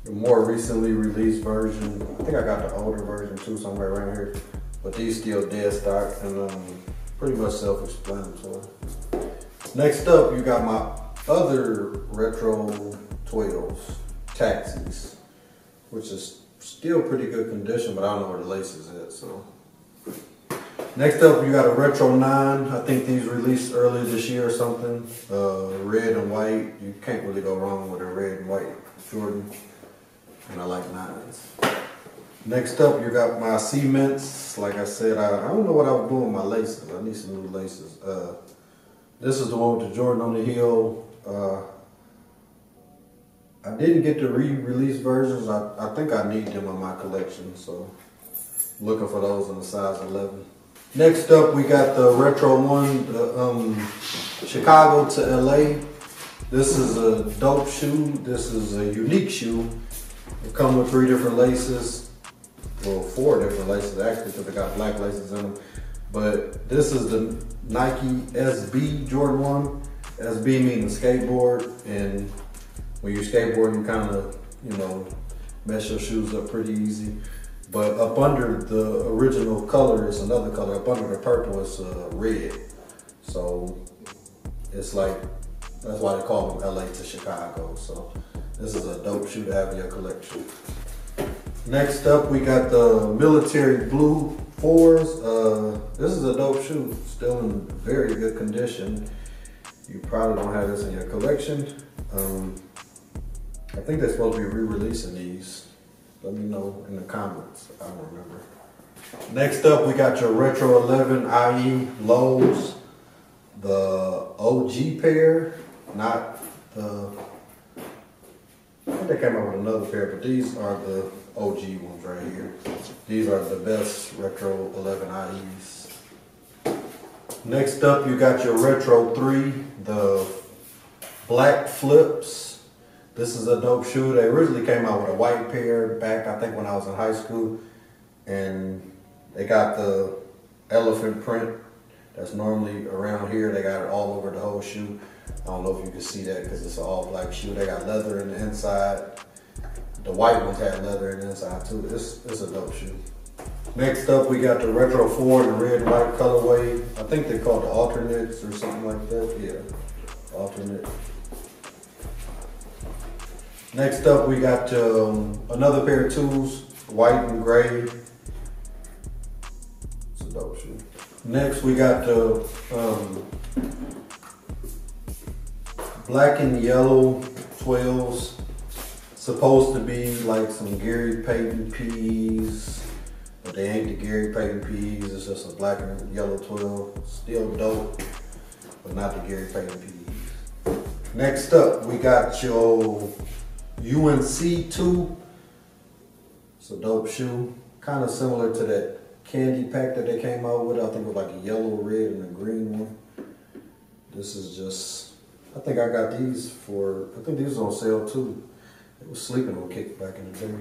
Speaker 1: The more recently released version. I think I got the older version too, somewhere around here. But these still dead stock and pretty much self-explanatory. Next up, you got my other Retro 12s, Taxis, which is still pretty good condition, but I don't know where the lace is at, so. Next up, you got a Retro 9. I think these released earlier this year or something. Red and white. You can't really go wrong with a red and white Jordan. And I like 9s. Next up, you got my cements. Like I said, I don't know what I was doing with my laces. I need some new laces. This is the one with the Jordan on the heel. I didn't get the re-release versions. I think I need them in my collection, so looking for those in the size 11. Next up, we got the Retro 1, the Chicago to LA. This is a dope shoe. This is a unique shoe. It comes with 3 different laces. Well, 4 different laces actually, because they got black laces in them. But this is the Nike SB Jordan 1. SB means skateboard, and when you skateboard, you kind of, you know, mess your shoes up pretty easy. But up under the original color is another color. Up under the purple is red. So it's like, that's why they call them LA to Chicago. So this is a dope shoe to have in your collection. Next up, we got the military blue 4s. This is a dope shoe, still in very good condition. You probably don't have this in your collection. I think they're supposed to be re-releasing these. Let me know in the comments. I don't remember. Next up, we got your Retro 11 IE lows. The OG pair, not the, I think they came out with another pair, but these are the OG ones right here. These are the best Retro 11 IEs. Next up, you got your Retro 3, the black flips. This is a dope shoe. They originally came out with a white pair back, I think, when I was in high school. And they got the elephant print that's normally around here. They got it all over the whole shoe. I don't know if you can see that because it's an all black shoe. They got leather in the inside. The white ones had leather in the inside too. It's a dope shoe. Next up, we got the Retro 4 in the red and white colorway. I think they call it the alternates or something like that. Yeah, alternate. Next up, we got another pair of 2s, white and gray. It's a dope shoe. Next, we got the black and yellow 12s. Supposed to be like some Gary Payton PEs, but they ain't the Gary Payton PEs. It's just a black and yellow 12. Still dope, but not the Gary Payton PEs. Next up, we got your UNC 2. It's a dope shoe, kind of similar to that candy pack that they came out with. I think it was like a yellow, red, and a green one. This is just, I think I got these for, I think these was on sale too. It was sleeping on Kick back in the day.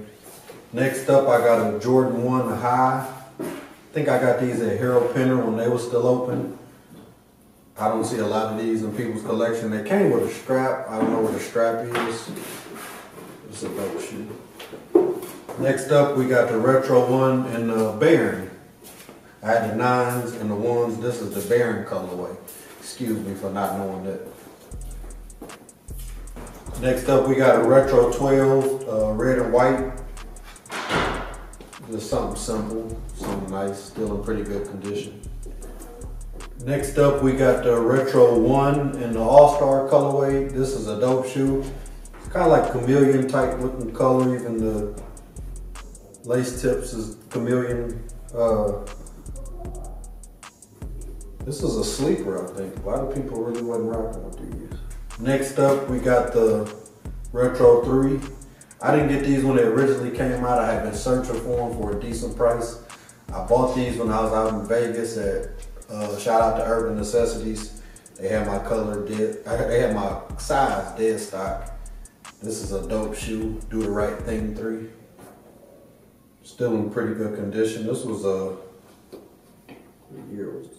Speaker 1: Next up, I got a Jordan 1 High. I think I got these at Harold Penner when they were still open. I don't see a lot of these in people's collection. They came with a strap. I don't know where the strap is. It's a dope shoe. Next up, we got the Retro 1 in the Baron. I had the 9s and the 1s. This is the Baron colorway. Excuse me for not knowing that. Next up, we got a Retro 12, red and white. Just something simple, something nice, still in pretty good condition. Next up, we got the Retro 1 in the All-Star colorway. This is a dope shoe. It's kind of like chameleon type looking color. Even the lace tips is chameleon. This is a sleeper, I think. A lot of people really wasn't rocking with these. Next up, we got the Retro 3. I didn't get these when they originally came out. I had been searching for them for a decent price. I bought these when I was out in Vegas at, shout out to Urban Necessities. They had my color dead, they had my size dead stock. This is a dope shoe, Do the Right Thing 3. Still in pretty good condition. This was what year was this?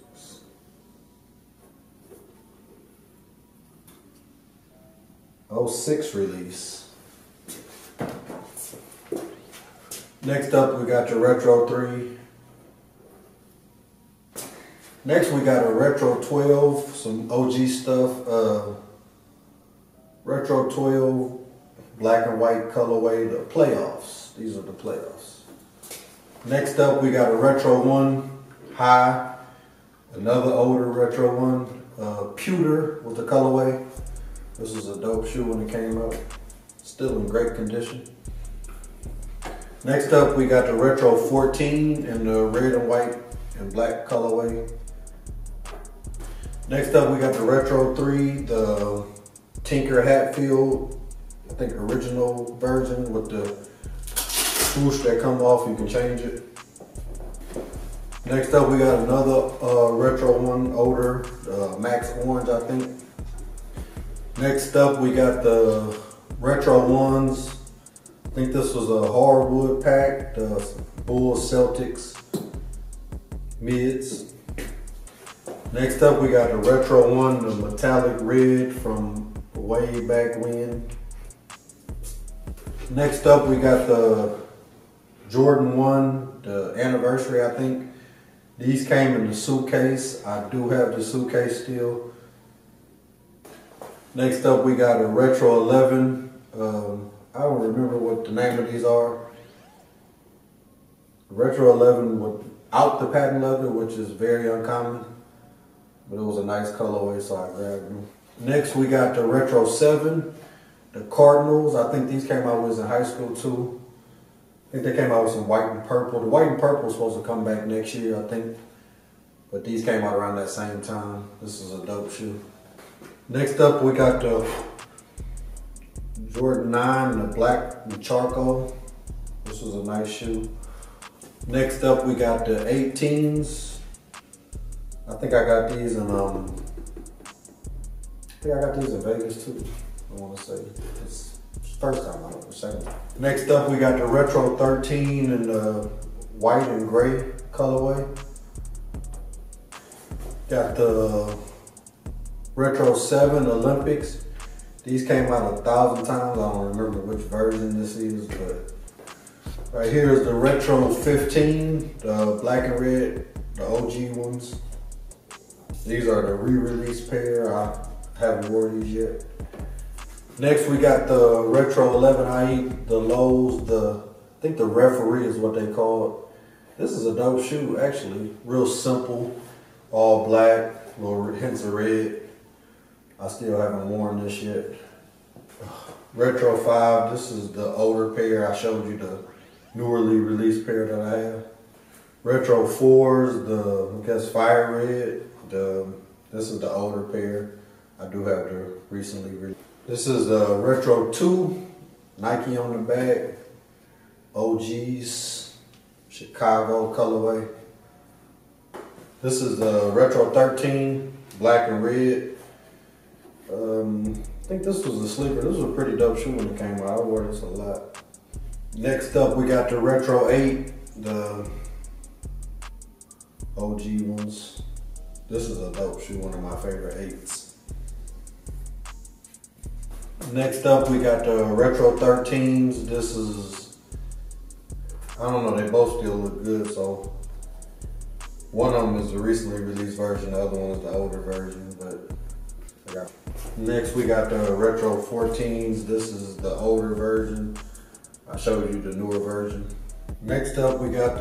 Speaker 1: 06 release. Next up, we got your Retro 3. Next, we got a Retro 12, some OG stuff. Retro 12, black and white colorway, the playoffs. These are the playoffs. Next up, we got a Retro 1 High, another older Retro 1, pewter with the colorway. This was a dope shoe when it came out. Still in great condition. Next up, we got the Retro 14 in the red and white and black colorway. Next up, we got the Retro 3, the Tinker Hatfield, I think original version with the swoosh that come off, you can change it. Next up, we got another Retro 1 older, Max Orange, I think. Next up, we got the Retro 1s. I think this was a hardwood pack, the Bulls Celtics mids. Next up, we got the Retro 1, the metallic red from way back when. Next up, we got the Jordan 1, the anniversary, I think. These came in the suitcase. I do have the suitcase still. Next up, we got a Retro 11. I don't remember what the name of these are. Retro 11 without the patent leather, which is very uncommon. But it was a nice colorway, so I grabbed them. Next, we got the Retro 7, the Cardinals. I think these came out when I was in high school too. I think they came out with some white and purple. The white and purple was supposed to come back next year, I think. But these came out around that same time. This is a dope shoe. Next up, we got the Jordan 9, the black and charcoal. This was a nice shoe. Next up, we got the 18s. I think I got these in Vegas too. I want to say it's first time I was second. Next up, we got the Retro 13 in the white and gray colorway. Got the Retro 7 Olympics. These came out 1,000 times. I don't remember which version this is, but right here is the Retro 15, the black and red, the OG ones. These are the re-release pair. I haven't worn these yet. Next, we got the Retro 11 IE, the lows, I think the referee is what they call it. This is a dope shoe, actually. Real simple, all black, little hints of red. I still haven't worn this yet. Retro 5, this is the older pair. I showed you the newly released pair that I have. Retro 4s, I guess fire red. This is the older pair. I do have the recently released. This is the Retro 2, Nike on the back, OGs, Chicago colorway. This is the Retro 13, black and red. I think this was a sleeper. This was a pretty dope shoe when it came out. I wore this a lot. Next up, we got the Retro 8, the OG ones. This is a dope shoe, one of my favorite 8s. Next up, we got the Retro 13s. This is, I don't know, they both still look good, so one of them is the recently released version, the other one is the older version, but I got. Next, we got the Retro 14s. This is the older version. I showed you the newer version. Next up, we got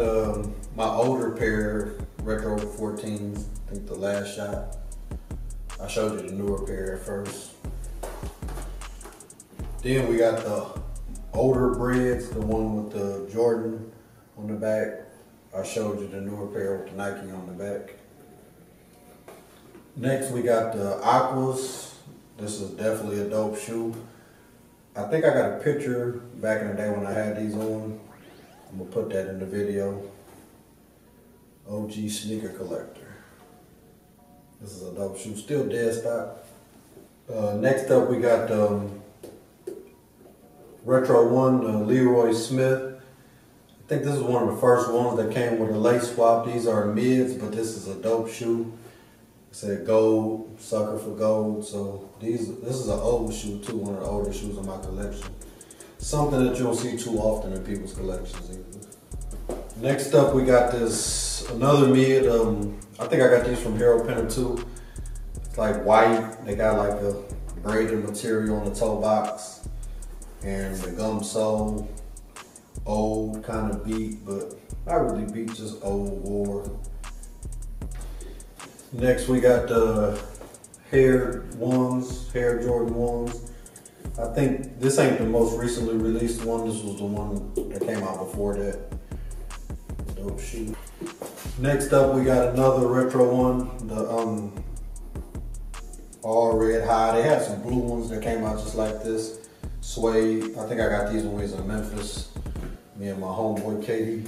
Speaker 1: my older pair, Retro 14s, I think the last shot. I showed you the newer pair at first. Then we got the older breads, the one with the Jordan on the back. I showed you the newer pair with the Nike on the back. Next, we got the Aquas. This is definitely a dope shoe. I think I got a picture back in the day when I had these on. I'm gonna put that in the video. OG sneaker collector. This is a dope shoe, still dead stock. Next up, we got the Retro 1, the Leroy Smith. I think this is one of the first ones that came with a lace swap. These are mids, but this is a dope shoe. It said gold, sucker for gold. So this is an old shoe too, one of the older shoes in my collection. Something that you don't see too often in people's collections either. Next up, we got this, another mid. I think I got these from Harold Pinter too. It's like white. They got like a braided material on the toe box. And the gum sole, old kind of beat, but not really beat, just old wore. Next, we got the Hair Jordan ones. I think this ain't the most recently released one. This was the one that came out before that. Dope shoe. Next up, we got another retro one, the all red high. They had some blue ones that came out just like this. Suede. I think I got these when we was in Memphis. Me and my homeboy Katie.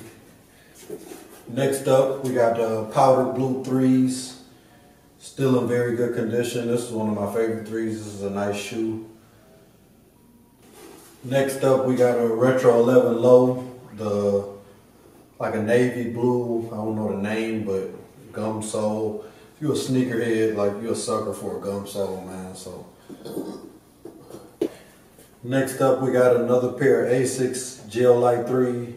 Speaker 1: Next up, we got the powder blue threes. Still in very good condition. This is one of my favorite threes. This is a nice shoe. Next up, we got a retro 11 low, like a navy blue. I don't know the name, but gum sole. If you a sneakerhead, like you a sucker for a gum sole, man. So next up, we got another pair of Asics Gel Light 3.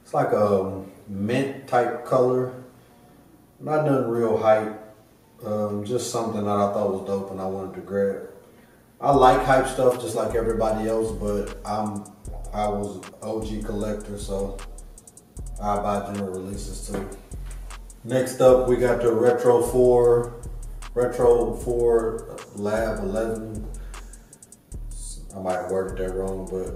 Speaker 1: It's like a mint type color. Not nothing real hype. Just something that I thought was dope and I wanted to grab. I like hype stuff just like everybody else, but I was an OG collector, so I buy general releases too. Next up, we got the Retro 4 Lab 11. I might have worded that wrong, but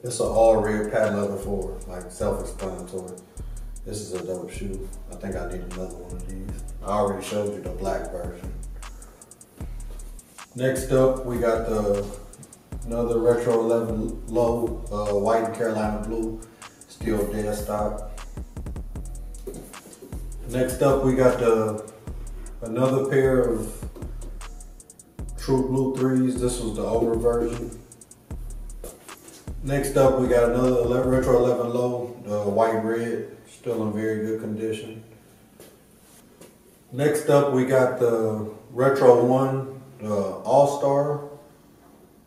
Speaker 1: it's an all red patent leather 4, like self-explanatory. This is a dope shoe. I think I need another one of these. I already showed you the black version. Next up, we got another Retro 11 Low, white and Carolina blue, still dead stock. Next up, we got another pair of True Blue 3s. This was the older version. Next up, we got another Retro 11 Low, the white and red, still in very good condition. Next up, we got the Retro 1, the All-Star.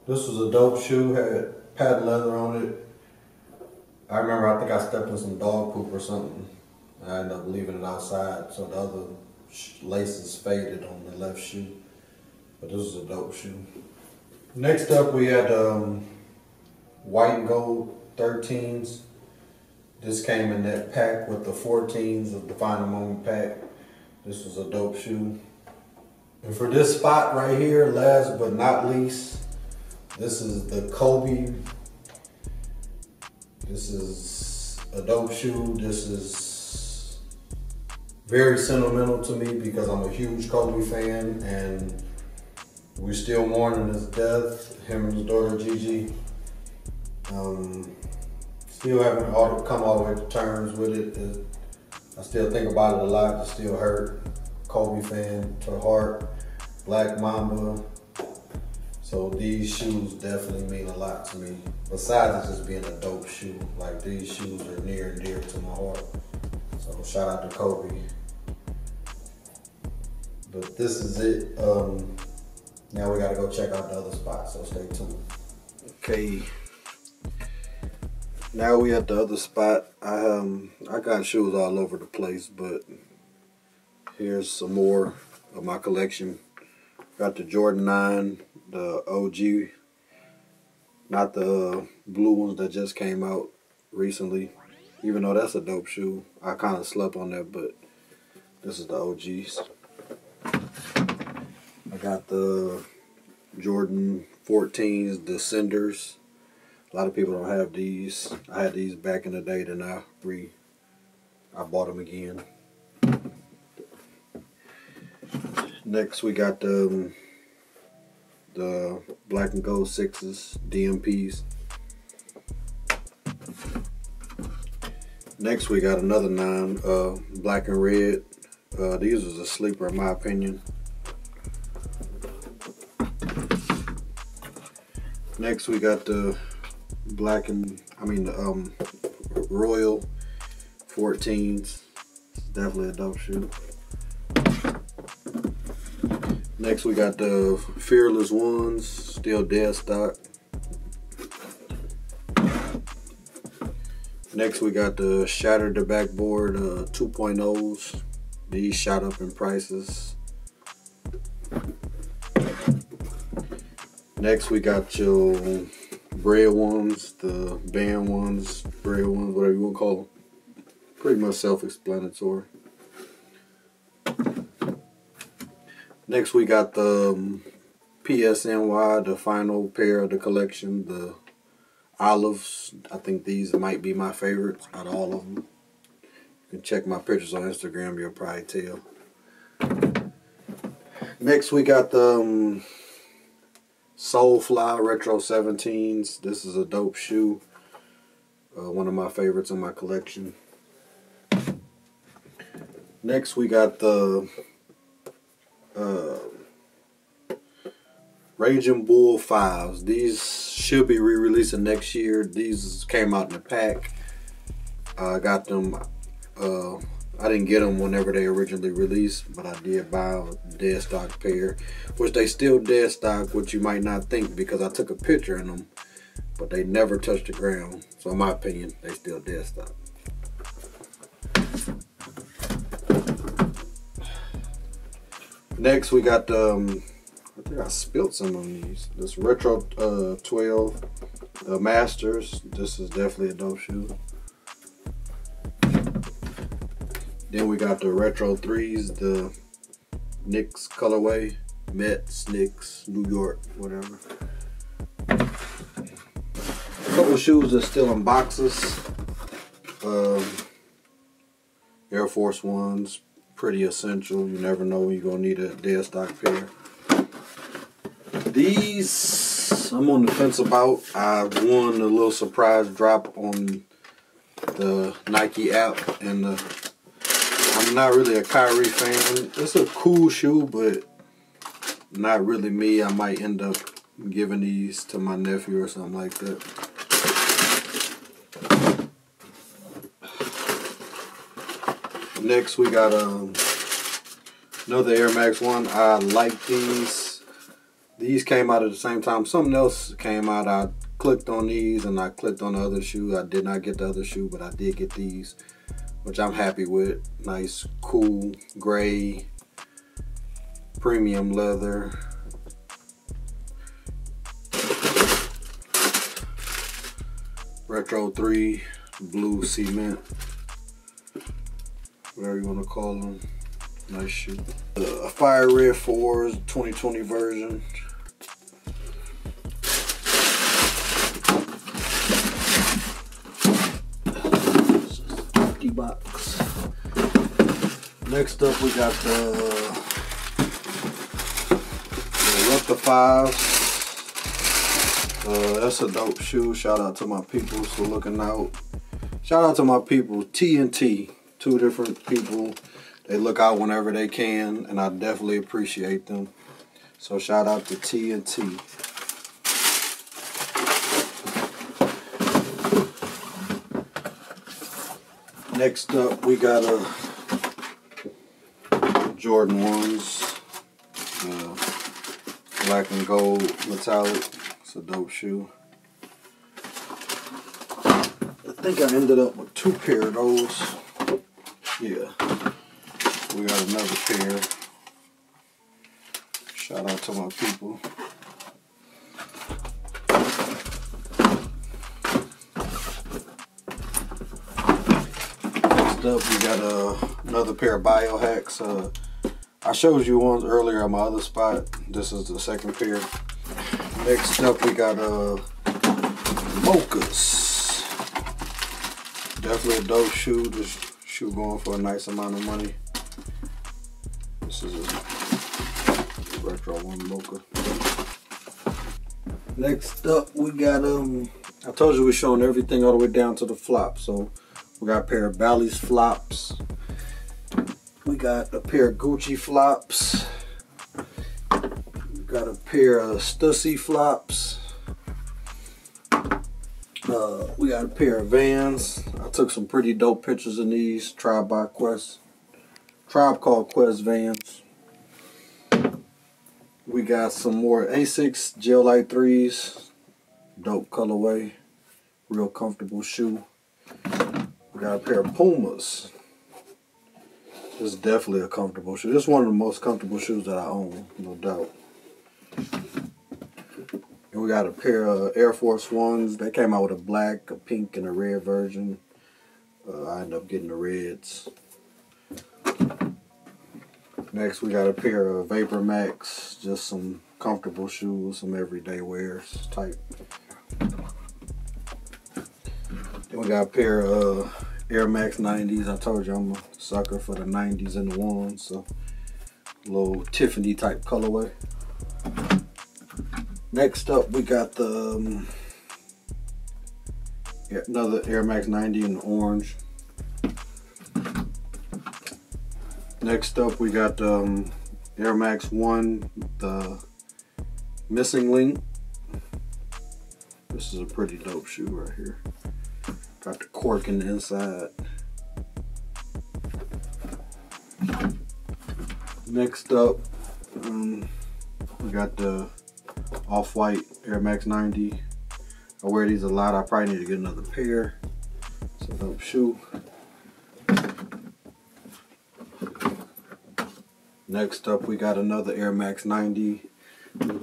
Speaker 1: This was a dope shoe, had patent leather on it. I remember, I think I stepped in some dog poop or something. I ended up leaving it outside, so the other laces faded on the left shoe. But this is a dope shoe. Next up, we had white and gold 13s. This came in that pack with the 14s of the Final Moment pack. This was a dope shoe. And for this spot right here, last but not least, this is the Kobe. This is a dope shoe. This is very sentimental to me because I'm a huge Kobe fan and we're still mourning his death, him and his daughter Gigi. Still haven't come all the way to terms with it. I still think about it a lot. It still hurt. Kobe fan to the heart. Black Mamba. So these shoes definitely mean a lot to me. Besides it just being a dope shoe. Like these shoes are near and dear to my heart. So shout out to Kobe. But this is it. Now we gotta go check out the other spot, so stay tuned. Okay. Now we at the other spot. I got shoes all over the place, but here's some more of my collection. Got the Jordan 9, the OG, not the blue ones that just came out recently. Even though that's a dope shoe, I kind of slept on that, but this is the OGs. I got the Jordan 14s, the Cinders. A lot of people don't have these. I had these back in the day, then I bought them again. Next we got the black and gold 6s, DMPs. Next we got another 9, black and red. These was a sleeper in my opinion. Next we got the Royal 14s. Definitely a dope shoe. Next we got the Fearless ones, still dead stock. Next we got the Shattered the Backboard 2.0s. These shot up in prices. Next we got your bread ones, the band ones, bread ones, whatever you want to call them. Pretty much self-explanatory. Next we got the PSNY, the final pair of the collection, the olives. I think these might be my favorites out of all of them. You can check my pictures on Instagram, you'll probably tell. Next we got the Soulfly Retro 17s. This is a dope shoe. One of my favorites in my collection. Next we got the Raging Bull 5s. These should be re-releasing next year. These came out in a pack. I got them I didn't get them whenever they originally released, but I did buy a dead stock pair, which they still dead stock, which you might not think because I took a picture in them, but they never touched the ground. So in my opinion, they still dead stock. Next we got the, I think I spilled some of these. This Retro 12 Masters. This is definitely a dope shoe. Then we got the Retro 3s, the Knicks colorway, Mets, Knicks, New York, whatever. A couple shoes are still in boxes. Air Force Ones, pretty essential. You never know when you're gonna need a dead stock pair. These, I'm on the fence about. I won a little surprise drop on the Nike app, and I'm not really a Kyrie fan. It's a cool shoe, but not really me. I might end up giving these to my nephew or something like that. Next we got another Air Max 1. I like these. These came out at the same time. Something else came out. I clicked on these and I clicked on the other shoe. I did not get the other shoe, but I did get these, which I'm happy with. Nice, cool, gray, premium leather. Retro 3, blue cement, whatever you want to call them. Nice shoe. A Fire Red 4s, 2020 version. Box. Next up we got the Raptor 5s. That's a dope shoe. Shout out to my people for looking out. Shout out to my people, T and T. Two different people. They look out whenever they can, and I definitely appreciate them. So shout out to T and T. Next up, we got Jordan 1s, black and gold metallic. It's a dope shoe. I think I ended up with 2 pair of those. Yeah, we got another pair. Shout out to my people. Up, we got another pair of biohacks. I showed you ones earlier on my other spot. This is the second pair. Next up we got mochas. Definitely a dope shoe. This shoe going for a nice amount of money. This is a Retro 1 mocha. Next up we got I told you we're showing everything all the way down to the flop. So we got a pair of Bally's flops. We got a pair of Gucci flops. We got a pair of Stussy flops. We got a pair of Vans. I took some pretty dope pictures in these. Tribe Called Quest Vans. We got some more Asics Gel Light 3s. Dope colorway. Real comfortable shoe. We got a pair of Pumas. This is definitely a comfortable shoe. This is one of the most comfortable shoes that I own, no doubt. And we got a pair of Air Force Ones. They came out with a black, a pink, and a red version. I ended up getting the reds. Next, we got a pair of Vapor Max. Just some comfortable shoes, some everyday wears type. Then we got a pair of Air Max 90s. I told you I'm a sucker for the 90s and the ones, so a little Tiffany type colorway. Next up we got the another Air Max 90 in orange. Next up we got Air Max 1, the missing link. This is a pretty dope shoe right here. Got the cork in the inside. Next up, we got the off-white Air Max 90. I wear these a lot. I probably need to get another pair. It's a dope shoe. Next up, we got another Air Max 90.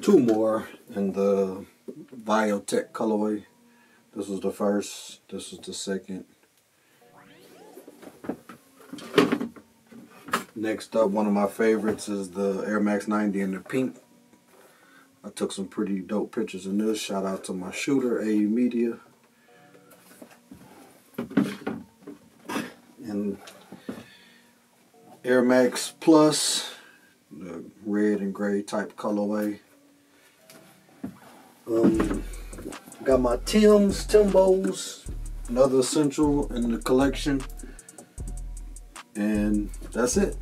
Speaker 1: Two more in the Biotech colorway. This was the first. This was the second. Next up, one of my favorites is the Air Max 90 in the pink. I took some pretty dope pictures in this. Shout out to my shooter, AE Media. And Air Max Plus, the red and gray type colorway. Got my Timbos, another essential in the collection. And that's it.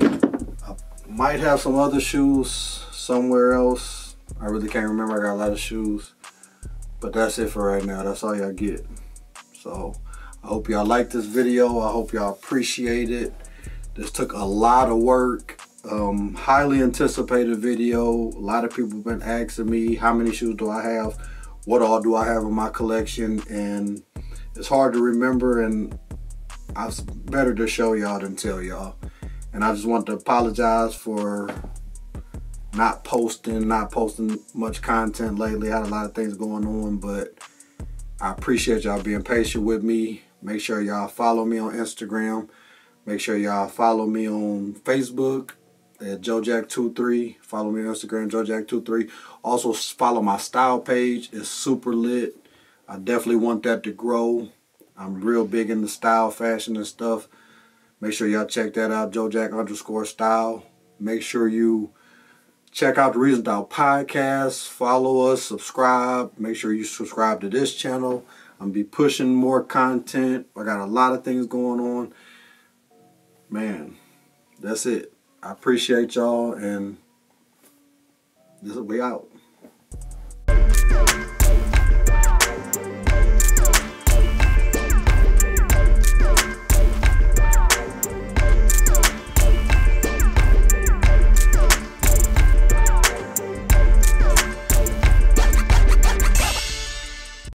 Speaker 1: I might have some other shoes somewhere else. I really can't remember. I got a lot of shoes. But that's it for right now. That's all y'all get. So I hope y'all like this video. I hope y'all appreciate it. This took a lot of work. Highly anticipated video. A lot of people have been asking me how many shoes do I have? What all do I have in my collection? And it's hard to remember, and it's better to show y'all than tell y'all. And I just want to apologize for not posting much content lately. I had a lot of things going on, but I appreciate y'all being patient with me. Make sure y'all follow me on Instagram. Make sure y'all follow me on Facebook at JoeJack23. Follow me on Instagram, JoeJack23. Also follow my style page. It's super lit. I definitely want that to grow. I'm real big into style, fashion, and stuff. Make sure y'all check that out, JoeJack_style. Make sure you check out the Reason Style podcast. Follow us, subscribe. Make sure you subscribe to this channel. I'm gonna be pushing more content. I got a lot of things going on. Man, that's it. I appreciate y'all, and this is way out.